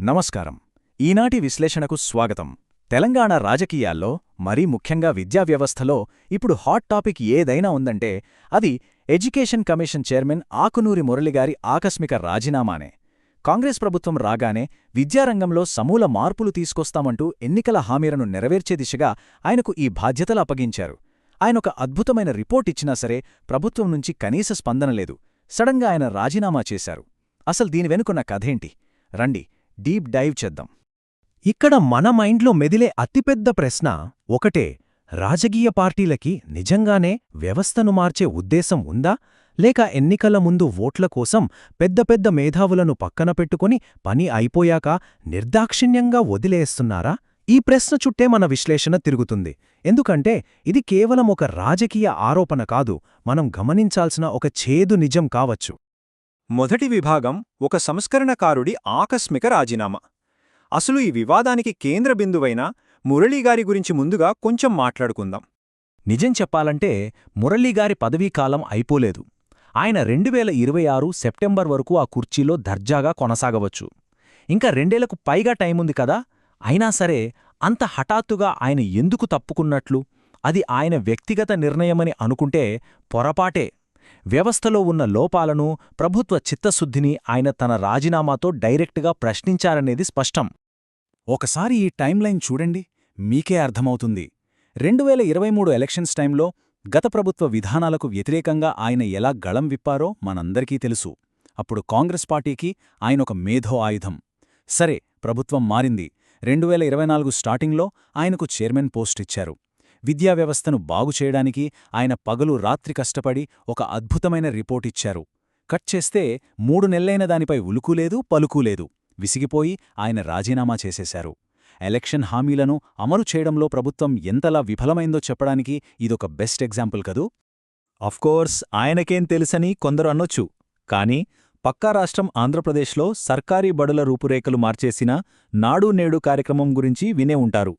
నమస్కారం. ఈనాటి విశ్లేషణకు స్వాగతం. తెలంగాణ రాజకీయాల్లో, మరీ ముఖ్యంగా విద్యా వ్యవస్థలో ఇప్పుడు హాట్ టాపిక్ ఏదైనా ఉందంటే అది ఎడ్యుకేషన్ కమిషన్ చైర్మన్ ఆకునూరి మురళిగారి ఆకస్మిక రాజీనామానే. కాంగ్రెస్ ప్రభుత్వం రాగానే విద్యారంగంలో సమూల మార్పులు తీసుకొస్తామంటూ ఎన్నికల హామీలను నెరవేర్చే దిశగా ఆయనకు ఈ బాధ్యతలు అప్పగించారు. ఆయనొక అద్భుతమైన రిపోర్ట్ ఇచ్చినా సరే ప్రభుత్వం నుంచి కనీస స్పందన లేదు. సడన్గా ఆయన రాజీనామా చేశారు. అసలు దీని వెనుకున్న కథేంటి? రండి డీప్ డైవ్ చేద్దాం. ఇక్కడ మన మైండ్లో మెదిలే అతిపెద్ద ప్రశ్న ఒకటే: రాజకీయ పార్టీలకి నిజంగానే వ్యవస్థను మార్చే ఉద్దేశం ఉందా, లేక ఎన్నికల ముందు ఓట్ల కోసం పెద్ద పెద్ద మేధావులను పక్కన పెట్టుకుని పని అయిపోయాక నిర్దాక్షిణ్యంగా వదిలేస్తున్నారా? ఈ ప్రశ్న చుట్టే మన విశ్లేషణ తిరుగుతుంది. ఎందుకంటే ఇది కేవలం ఒక రాజకీయ ఆరోపణ కాదు, మనం గమనించాల్సిన ఒక చేదు నిజం కావచ్చు. మొదటి విభాగం ఒక సంస్కరణకారుడి ఆకస్మిక రాజీనామా. అసలు ఈ వివాదానికి కేంద్ర బిందువైన మురళీగారి గురించి ముందుగా కొంచెం మాట్లాడుకుందాం. నిజం చెప్పాలంటే మురళీగారి పదవీకాలం అయిపోలేదు. ఆయన 2026 సెప్టెంబర్ వరకు ఆ కుర్చీలో దర్జాగా కొనసాగవచ్చు. ఇంకా 2 ఏళ్లకు పైగా టైముంది కదా. అయినా సరే అంత హఠాత్తుగా ఆయన ఎందుకు తప్పుకున్నట్లు? అది ఆయన వ్యక్తిగత నిర్ణయమని అనుకుంటే పొరపాటే. వ్యవస్థలో ఉన్న లోపాలను, ప్రభుత్వ చిత్తశుద్ధిని ఆయన తన రాజీనామాతో డైరెక్ట్గా ప్రశ్నించారనేది స్పష్టం. ఒకసారి ఈ టైమ్లైన్ చూడండి, మీకే అర్థమవుతుంది. 2023 ఎలక్షన్స్ టైంలో గత ప్రభుత్వ విధానాలకు వ్యతిరేకంగా ఆయన ఎలా గళం విప్పారో మనందరికీ తెలుసు. అప్పుడు కాంగ్రెస్ పార్టీకి ఆయనొక మేధో ఆయుధం. సరే, ప్రభుత్వం మారింది. 2024 స్టార్టింగ్లో ఆయనకు చైర్మన్ పోస్ట్ ఇచ్చారు. విద్యా వ్యవస్థను బాగుచేయడానికి ఆయన పగలు రాత్రి కష్టపడి ఒక అద్భుతమైన రిపోర్టిచ్చారు. కట్ చేస్తే 3 నెలలైన దానిపై ఉలుకులేదు పలుకులేదు. విసిగిపోయి ఆయన రాజీనామా చేసేశారు. ఎలక్షన్ హామీలను అమలు చేయడంలో ప్రభుత్వం ఎంతలా విఫలమైందో చెప్పడానికి ఇదొక బెస్ట్ ఎగ్జాంపుల్ కదూ. అఫ్కోర్స్ ఆయనకేం తెలుసని కొందరు అనొచ్చు. కానీ పక్కా రాష్ట్రం ఆంధ్రప్రదేశ్లో సర్కారీ బడుల రూపురేఖలు మార్చేసిన నాడు నేడు కార్యక్రమం గురించి వినే ఉంటారు.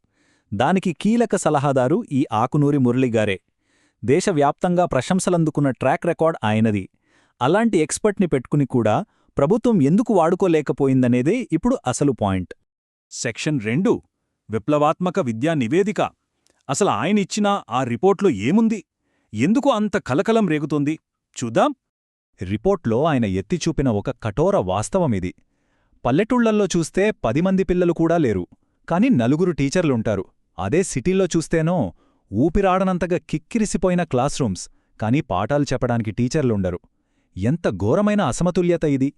దానికి కీలక సలహాదారు ఈ ఆకునూరి మురళిగారే. దేశవ్యాప్తంగా ప్రశంసలందుకున్న ట్రాక్ రికార్డ్ ఆయనది. అలాంటి ఎక్స్పర్ట్ని పెట్టుకుని కూడా ప్రభుత్వం ఎందుకు వాడుకోలేకపోయిందనేదే ఇప్పుడు అసలు పాయింట్. సెక్షన్ 2 విప్లవాత్మక విద్యా నివేదిక. అసలు ఆయనిచ్చిన ఆ రిపోర్ట్లో ఏముంది? ఎందుకు అంత కలకలం రేగుతోంది? చూద్దాం. రిపోర్ట్లో ఆయన ఎత్తిచూపిన ఒక కఠోర వాస్తవమిది. పల్లెటూళ్లల్లో చూస్తే 10 మంది పిల్లలు కూడా లేరు, కాని 4 టీచర్లుంటారు. అదే సిటీల్లో చూస్తేనో ఊపిరాడనంతగా కిక్కిరిసిపోయిన క్లాస్ రూమ్స్, కానీ పాఠాలు చెప్పడానికి టీచర్లుండరు. ఎంత ఘోరమైన అసమతుల్యత ఇది!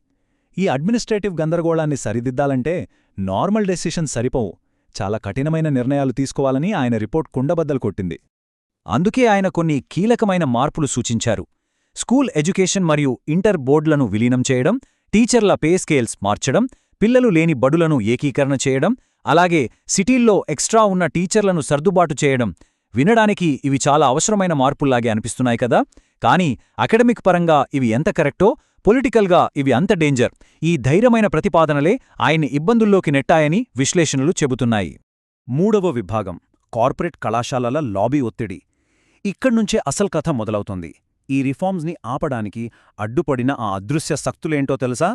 ఈ అడ్మినిస్ట్రేటివ్ గందరగోళాన్ని సరిదిద్దాలంటే నార్మల్ డెసిషన్స్ సరిపోవు, చాలా కఠినమైన నిర్ణయాలు తీసుకోవాలని ఆయన రిపోర్ట్ కుండబద్దలు కొట్టింది. అందుకే ఆయన కొన్ని కీలకమైన మార్పులు సూచించారు. స్కూల్ ఎడ్యుకేషన్ మరియు ఇంటర్ బోర్డులను విలీనం చేయడం, టీచర్ల పే స్కేల్స్ మార్చడం, పిల్లలు లేని బడులను ఏకీకరణ చేయడం, అలాగే సిటీల్లో ఎక్స్ట్రా ఉన్న టీచర్లను సర్దుబాటు చేయడం. వినడానికి ఇవి చాలా అవసరమైన మార్పుల్లాగే అనిపిస్తున్నాయి కదా. కానీ అకాడమిక్ పరంగా ఇవి ఎంత కరెక్టో, పొలిటికల్గా ఇవి అంత డేంజర్. ఈ ధైర్యమైన ప్రతిపాదనలే ఆయన్ని ఇబ్బందుల్లోకి నెట్టాయని విశ్లేషణలు చెబుతున్నాయి. 3వ విభాగం కార్పొరేట్ కళాశాలల లాబీ ఒత్తిడి. ఇక్కడ్నుంచే అసలు కథ మొదలవుతుంది. ఈ రిఫార్మ్స్ని ఆపడానికి అడ్డుపడిన ఆ అదృశ్య శక్తులేంటో తెలుసా?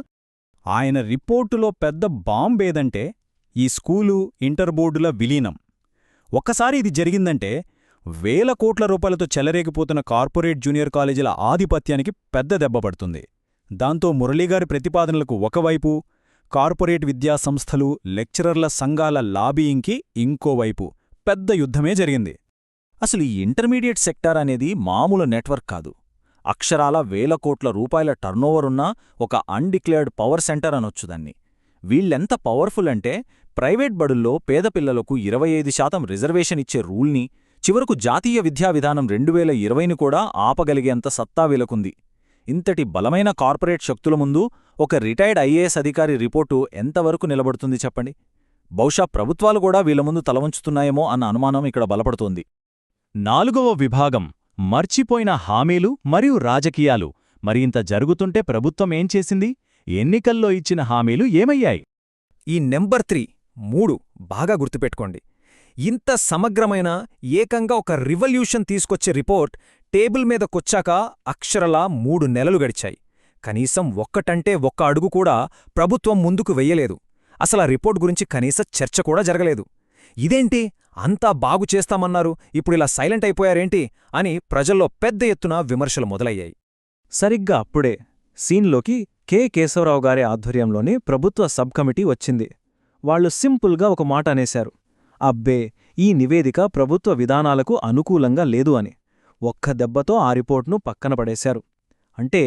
ఆయన రిపోర్టులో పెద్ద బాంబేదంటే ఈ స్కూలు, ఇంటర్ బోర్డుల విలీనం. ఒక్కసారి ఇది జరిగిందంటే వేల కోట్ల రూపాయలతో చెలరేగిపోతున్న కార్పొరేట్ జూనియర్ కాలేజీల ఆధిపత్యానికి పెద్ద దెబ్బపడుతుంది. దాంతో మురళీగారి ప్రతిపాదనలకు ఒకవైపు, కార్పొరేట్ విద్యా సంస్థలు, లెక్చరర్ల సంఘాల లాబీయింగ్కి ఇంకోవైపు పెద్ద యుద్ధమే జరిగింది. అసలు ఈ ఇంటర్మీడియట్ సెక్టార్ అనేది మామూలు నెట్వర్క్ కాదు. అక్షరాల వేల కోట్ల రూపాయల టర్నోవరున్న ఒక అన్డిక్లేర్డ్ పవర్ సెంటర్ అనొచ్చుదాన్ని. వీళ్ళెంత పవర్ఫుల్ అంటే ప్రైవేట్ బడుల్లో పేద పిల్లలకు 25% రిజర్వేషన్ ఇచ్చే రూల్ని, చివరకు జాతీయ విద్యా విధానం 2020ని కూడా ఆపగలిగేంత సత్తా వీలకుంది. ఇంతటి బలమైన కార్పొరేట్ శక్తుల ముందు ఒక రిటైర్డ్ ఐఏఎస్ అధికారి రిపోర్టు ఎంతవరకు నిలబడుతుంది చెప్పండి. బహుశా ప్రభుత్వాలు కూడా వీళ్ల ముందు తలవంచుతున్నాయేమో అన్న అనుమానం ఇక్కడ బలపడుతోంది. 4వ విభాగం మర్చిపోయిన హామీలు మరియు రాజకీయాలు. మరింత జరుగుతుంటే ప్రభుత్వం ఏం చేసింది? ఎన్నికల్లో ఇచ్చిన హామీలు ఏమయ్యాయి? ఈ నెంబర్ 3 బాగా గుర్తుపెట్టుకోండి. ఇంత సమగ్రమైన, ఏకంగా ఒక రివల్యూషన్ తీసుకొచ్చే రిపోర్ట్ టేబుల్ మీదకొచ్చాక అక్షరలా 3 నెలలు గడిచాయి. కనీసం ఒక్కటంటే ఒక్క అడుగు కూడా ప్రభుత్వం ముందుకు వెయ్యలేదు. అసలా రిపోర్ట్ గురించి కనీస చర్చ కూడా జరగలేదు. ఇదేంటి, అంతా బాగు చేస్తామన్నారు, ఇప్పుడిలా సైలెంట్ అయిపోయారేంటి అని ప్రజల్లో పెద్ద ఎత్తున విమర్శలు మొదలయ్యాయి. సరిగ్గా అప్పుడే సీన్లోకి కె. కేశవరావు గారి ఆధ్వర్యంలోని ప్రభుత్వ సబ్ కమిటీ వచ్చింది. వాళ్లు సింపుల్గా ఒక మాట అనేశారు, అబ్బే, ఈ నివేదిక ప్రభుత్వ విధానాలకు అనుకూలంగా లేదు అని. ఒక్క దెబ్బతో ఆ రిపోర్ట్ను పక్కన పడేశారు. అంటే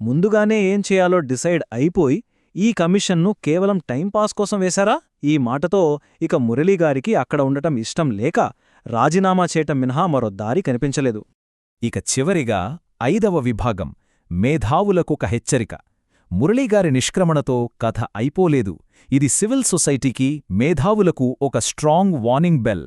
ముందుగానే ఏం చేయాలో డిసైడ్ అయిపోయి ఈ కమిషన్ను కేవలం టైంపాస్ కోసం వేశారా? ఈ మాటతో ఇక మురళీగారికి అక్కడ ఉండటం ఇష్టం లేక రాజీనామా చేయటం మినహా మరో దారి కనిపించలేదు. ఇక చివరిగా 5వ విభాగం, మేధావులకొక హెచ్చరిక. మురళీగారి నిష్క్రమణతో కథ అయిపోలేదు. ఇది సివిల్ సొసైటీకి, మేధావులకు ఒక స్ట్రాంగ్ వార్నింగ్ బెల్.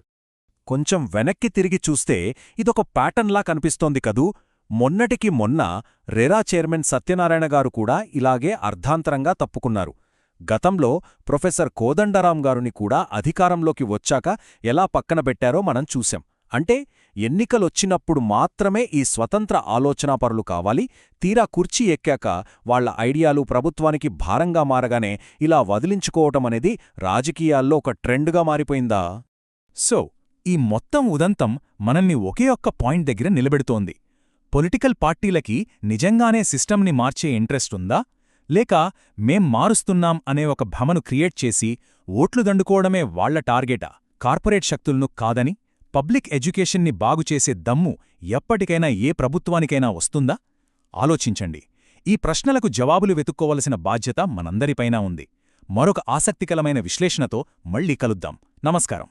కొంచెం వెనక్కి తిరిగి చూస్తే ఇదొక ప్యాటర్న్లా కనిపిస్తోంది కదూ. మొన్నటికి మొన్న రెరా చైర్మన్ సత్యనారాయణ గారు కూడా ఇలాగే అర్ధాంతరంగా తప్పుకున్నారు. గతంలో ప్రొఫెసర్ కోదండరాం గారుని కూడా అధికారంలోకి వచ్చాక ఎలా పక్కనబెట్టారో మనం చూశాం. అంటే ఎన్నికలొచ్చినప్పుడు మాత్రమే ఈ స్వతంత్ర ఆలోచనాపరులు కావాలి, తీరా కుర్చీ ఎక్కాక వాళ్ల ఐడియాలు ప్రభుత్వానికి భారంగా మారగానే ఇలా వదిలించుకోవటమనేది రాజకీయాల్లో ఒక ట్రెండ్గా మారిపోయిందా? సో ఈ మొత్తం ఉదంతం మనల్ని ఒకే ఒక్క పాయింట్ దగ్గర నిలబెడుతోంది. పొలిటికల్ పార్టీలకి నిజంగానే సిస్టమ్ని మార్చే ఇంట్రెస్ట్ ఉందా, లేక మేం మారుస్తున్నాం అనే ఒక భ్రమను క్రియేట్ చేసి ఓట్లు దండుకోవడమే వాళ్ల టార్గెటా? కార్పొరేట్ శక్తులను కాదని పబ్లిక్ ఎడ్యుకేషన్ని బాగుచేసే దమ్ము ఎప్పటికైనా ఏ ప్రభుత్వానికైనా వస్తుందా? ఆలోచించండి. ఈ ప్రశ్నలకు జవాబులు వెతుక్కోవలసిన బాధ్యత మనందరిపైనా ఉంది. మరొక ఆసక్తికరమైన విశ్లేషణతో మళ్ళీ కలుద్దాం. నమస్కారం.